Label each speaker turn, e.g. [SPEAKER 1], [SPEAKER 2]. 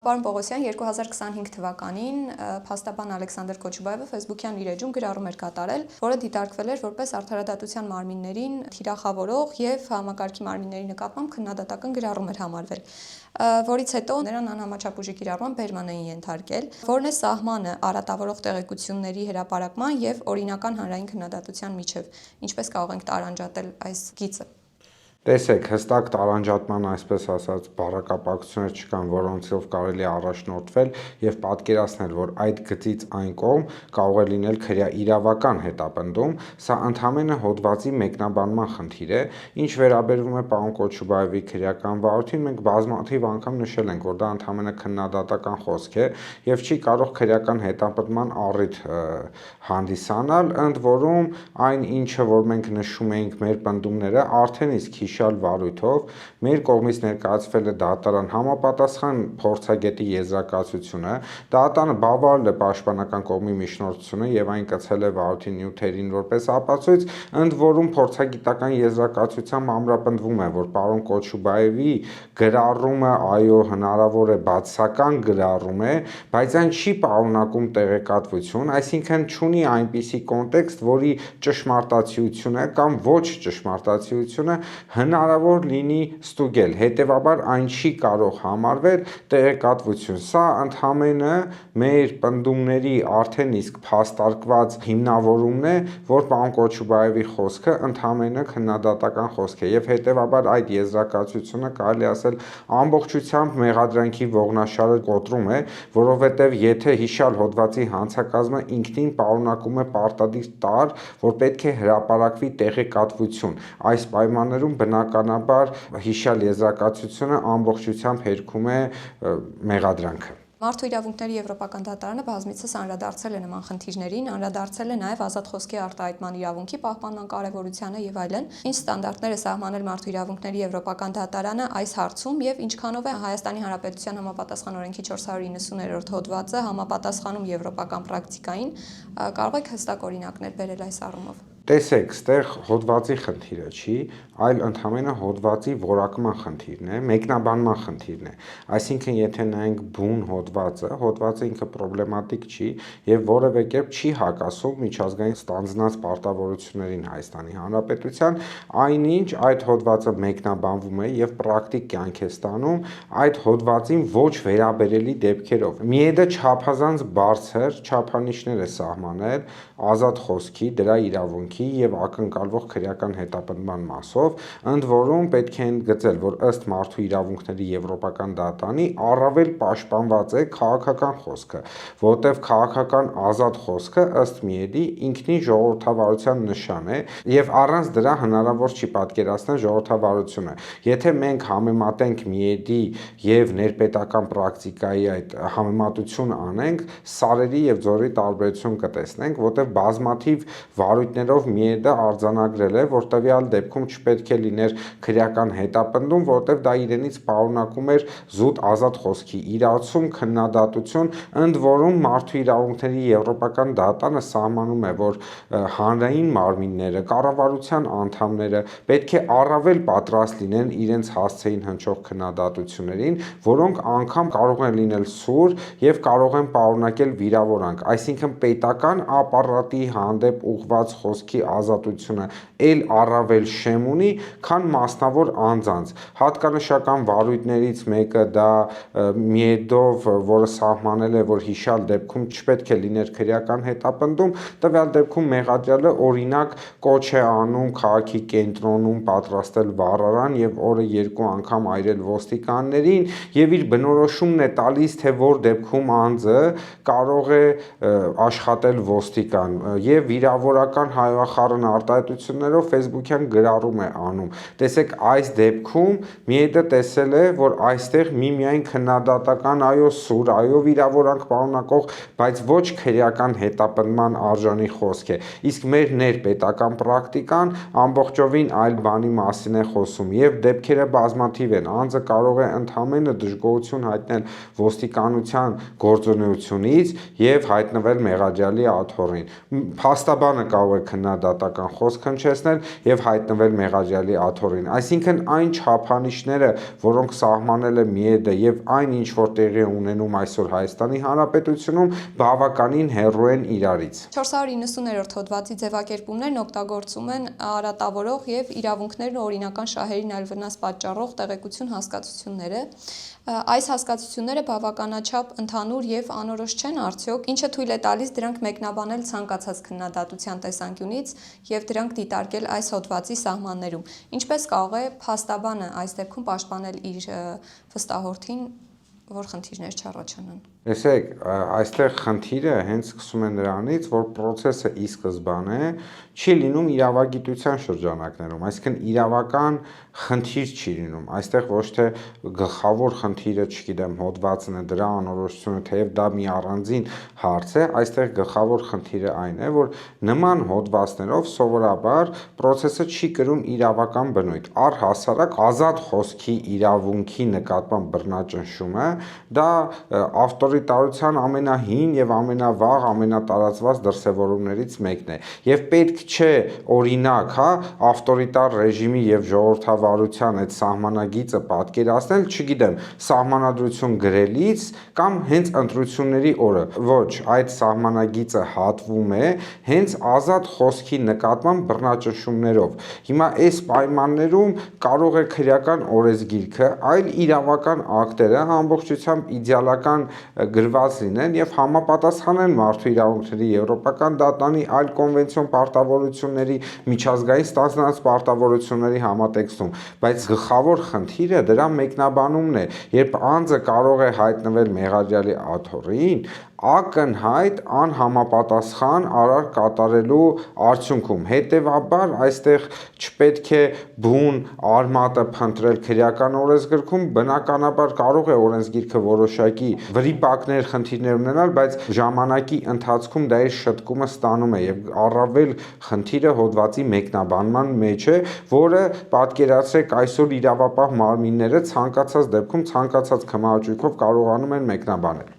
[SPEAKER 1] Պարոն Պողոսյան, 2025 թվականին փաստաբան Ալեքսանդր Քոչուբաևը Facebook-յան իր էջում գրառում էր կատարել, որը դիտարկվել էր որպես արդարադատության մարմիններին թիրախավորող եւ համակարգի մարմինների նկատմամբ քննադատական գրառում էր համարվել, որից հետո նրան անհամաչափ ուժի կիրառման բերման էին ենթարկել, որն է սահմանը արատավորող տեղեկությունների հրապարակման եւ օրինական հանրային քննադատության միջև, ինչպես կարող ենք տարանջատել այս գիծը։
[SPEAKER 2] Տեսեք, հստակ տարանջատման, այսպես ասած, բառակապակցություններ չկան, որոնցով կարելի է առաջնորդվել եւ պատկերացնել, որ այդ գծից այն կողմ կարող է լինել քրեաիրավական հետապնդում, սա ընդհանրապես հոդվածի մեկնաբանման խնդիր է, ինչ վերաբերում է պարոն Կոչուբաևի քրեական վարույթին, մենք բազմաթիվ անգամ նշել ենք, որ դա ընդհանրապես քննադատական խոսք է եւ չի կարող քրեական հետապնդման առիթ հանդիսանալ, ընդ որում այն ինչը որ մենք նշում էինք մեր պնդումները արդեն իսկ վարույթով մեր կողմից ներկայացվել է դատարան համապատասխան փորձագետի եզրակացությունը, դատարանը բավարարել է պաշտպանական կողմի միջնորդությունը եւ այն կցել է վարույթի նյութերին որպես ապացույց, ընդ որում փորձագիտական եզրակացությամբ ամրապնդվում է, որ պարոն Կոչուբաևի գրառումը այո հնարավոր է բացասական գրառում է, բայց այն չի պարունակում տեղեկատվություն, այսինքն չունի այնպիսի կոնտեքստ, որի ճշմարտացիությունը կամ ոչ ճշմարտացիությունը հնարավոր լինի ստուգել, հետևաբար այն չի կարող համարվել տեղեկատվություն, սա ընդհանրապես մեր պնդումների արդեն իսկ փաստարկված հիմնավորումն է, որ պարոն Կոչուբաևի խոսքը ընդհանրապես քննադատական խոսք է եւ հետևաբար այդ եզրակացությունը կարելի ասել ամբողջությամբ մեղադրանքի ողնաշարը կոտրում է, որովհետեւ եթե հիշյալ հոդվածի հանցակազմը ինքնին պարունակում է պարտադիր տար, որ պետք է հրապարակվի տեղեկատվություն, այս պայմաններում բնականաբար հիշյալ եզրակացությունը ամբողջությամբ հերքում է մեղադրանքը։
[SPEAKER 1] Մարդու իրավունքների եվրոպական դատարանը բազմիցս անդրադարձել է նման խնդիրներին, անդրադարձել է նաև ազատ խոսքի արտահայտման իրավունքի պահպանման կարևորությանը եւ այլն։ Ինչ ստանդարտներ է սահմանել մարդու իրավունքների եվրոպական դատարանը այս հարցում եւ ինչքանով է Հայաստանի Հանրապետության համապատասխան օրենքի 490-րդ հոդվածը համապատասխանում եվրոպական պրակտիկային, կարող եք հստակ օրինակներ բերել այս առումով։
[SPEAKER 2] Տեսեք, ստեղ հոդվածի խնդիրը չի, այլ ընդհանրապես հոդվածի որակման խնդիրն է, մեկնաբանման խնդիրն է։ Այսինքն, եթե նայենք բուն հոդվածը ինքը պրոբլեմատիկ չի եւ որևէ կերպ չի հակասում միջազգային ստանձնած պարտավորություններին Հայաստանի Հանրապետության, այնինչ այդ հոդվածը մեկնաբանվում է եւ պրակտիկ կյանք է ստանում այդ հոդվածին ոչ վերաբերելի դեպքերով։ Միեդը չափազանց բարձր չափանիշներ է սահմանել ազատ խոսքի, դրա իրավունքի եւ ակնկալվող քրեական հետապնդման մասով, ընդ որում պետք է ընդգծել, որ ըստ մարդու իրավունքների եվրոպական դատարանի առավել պաշտպանված է քաղաքական խոսքը, որտեղ քաղաքական ազատ խոսքը ըստ Միեդի ինքնին ժողովրդավարության նշան է եւ առանց դրա հնարավոր չի պատկերացնել ժողովրդավարությունը։ Եթե մենք համեմատենք Միեդի եւ ներպետական պրակտիկայի այդ համեմատություն անենք, սարերի եւ ձորի տարբերություն կտեսնենք, որտեղ բազմաթիվ վարույթներով Միեդը արձանագրել է, որ տվյալ դեպքում չպետք է լիներ քրեական հետապնդում, որտեղ դա իրենից պարունակում էր զուտ ազատ խոսքի իրացում, քննադատություն, ընդ որում մարդու իրավունքների եվրոպական դատարանը սահմանում է, որ հանրային մարմինները, կառավարության անդամները պետք է առավել պատրաստ լինեն իրենց հասցեին հնչող քննադատություններին, որոնք անգամ կարող են լինել սուր եւ կարող են պարունակել վիրավորանք, այսինքն պետական ապարատի հանդեպ ուղղված խոսքի ազատությունը ել առավել շեմ ունի, քան մասնավոր անձանց։ Հատկանշական վարույթներից մեկը դա Միեդով, որը սահմանել է, որ հիշյալ դեպքում չպետք է լիներ քրեական հետապնդում, տվյալ դեպքում մեղադրյալը օրինակ կոչ է անում քաղաքի կենտրոնում պատրաստել վառարան եւ օրը 2 անգամ այրել ոստիկաններին եւ իր բնորոշումն է տալիս, թե որ դեպքում անձը կարող է աշխատել ոստիկան եւ վիրավորական հայոախառն արտահայտություններով Facebook-յան գրառում է անում։ Տեսեք, այս դեպքում Միեդը տեսել է, որ այստեղ միմիայն քննադատական այո սուր, այո վիրավորանք պարունակող, բայց ոչ քրեական հետապնդման արժանի խոսք է։ Իսկ մեր ներպետական պրակտիկան ամբողջովին այլ բանի մասին է խոսում եւ դեպքերը բազմաթիվ են։ Անձը կարող է ընդհանրապես դժգոհություն հայտնել ոստիկանության գործունեությունից եւ հայտնվել մեղադրյալի աթոռին։ Փաստաբանը կարող է քննադատական խոսք հնչեցնել եւ հայտնվել մեղադրյալի աթոռին։ Այսինքն այն չափանիշները, որոնք սահմանել է ՄԻԵԴ-ը եւ այն ինչ որ տեղի է ունենում այսօր Հայաստանի Հանրապետությունում, բավականին հեռու են իրարից։
[SPEAKER 1] 490-րդ հոդվածի ձևակերպումներն օգտագործում են արատավորող եւ իրավունքներն ու օրինական շահերին այլ վնաս պատճառող տեղեկություն հասկացությունները։ Այս հասկացությունները բավականաչափ ընդհանուր եւ անորոշ չեն արդյոք, ինչը թույլ է տալիս դրանք մեկնաբանել ցանկացած քննադատության տեսանկյունից եւ դրանք դիտարկել այս հոդվածի սահմաններում։ Ինչպես կարող է փաստաբանը այս դեպքում պաշտպանել իր վստահորդին, որ խնդիրներ չառաջանան։
[SPEAKER 2] Տեսեք, այստեղ խնդիրը հենց սկսում է նրանից, որ process-ը ի սկզբանե չի լինում իրավագիտության շրջանակներում, այսինքն իրավական խնդիր չի լինում։ Այստեղ ոչ թե գլխավոր խնդիրը, չգիտեմ, հոդվածն է, դրա անորոշությունը, թեև դա մի առանձին հարց է, այստեղ գլխավոր խնդիրը այն է, որ նման հոդվածներով սովորաբար process-ը չի կրում իրավական բնույթ։ Առհասարակ ազատ խոսքի իրավունքի նկատմամբ բռնաճնշումը դա ավտորիտարության ամենահին եւ ամենավաղ, ամենատարածված դրսեւորումներից մեկն է։ Եվ պետք չէ օրինակ, ավտորիտար ռեժիմի եւ ժողովրդավարության այդ սահմանագիծը պատկերացնել, չգիտեմ, սահմանադրություն գրելիս կամ հենց ընտրությունների օրը։ Ոչ, այդ սահմանագիծը հատվում է հենց ազատ խոսքի նկատմամբ բռնաճնշումներով։ Հիմա այս պայմաններում կարող է քրեական օրենսգիրքը, այլ իրավական ակտերը ամբողջությամբ իդեալական գրված լինեն եւ համապատասխանեն մարդու իրավունքների եվրոպական դատարանի այլ կոնվենցիոն պարտավորությունների, միջազգային ստանձնած պարտավորությունների համատեքստում, բայց գլխավոր խնդիրը դրա մեկնաբանումն է, երբ անձը կարող է հայտնվել մեղադրյալի աթոռին, ակնհայտ անհամապատասխան արար կատարելու արդյունքում։ Հետևաբար այստեղ չպետք է բուն արմատը փնտրել քրեական օրենսգրքում, բնականաբար կարող է օրենսգիրքը որոշակի վրիպակներ, խնդիրներ ունենալ, բայց ժամանակի ընթացքում դա իր շտկումը ստանում է եւ առավել խնդիրը հոդվածի մեկնաբանման մեջ է, որը պատկերացրեք այսօր իրավապահ մարմինները ցանկացած դեպքում ցանկացած քմահաճույքով կարողանում են մեկնաբանել։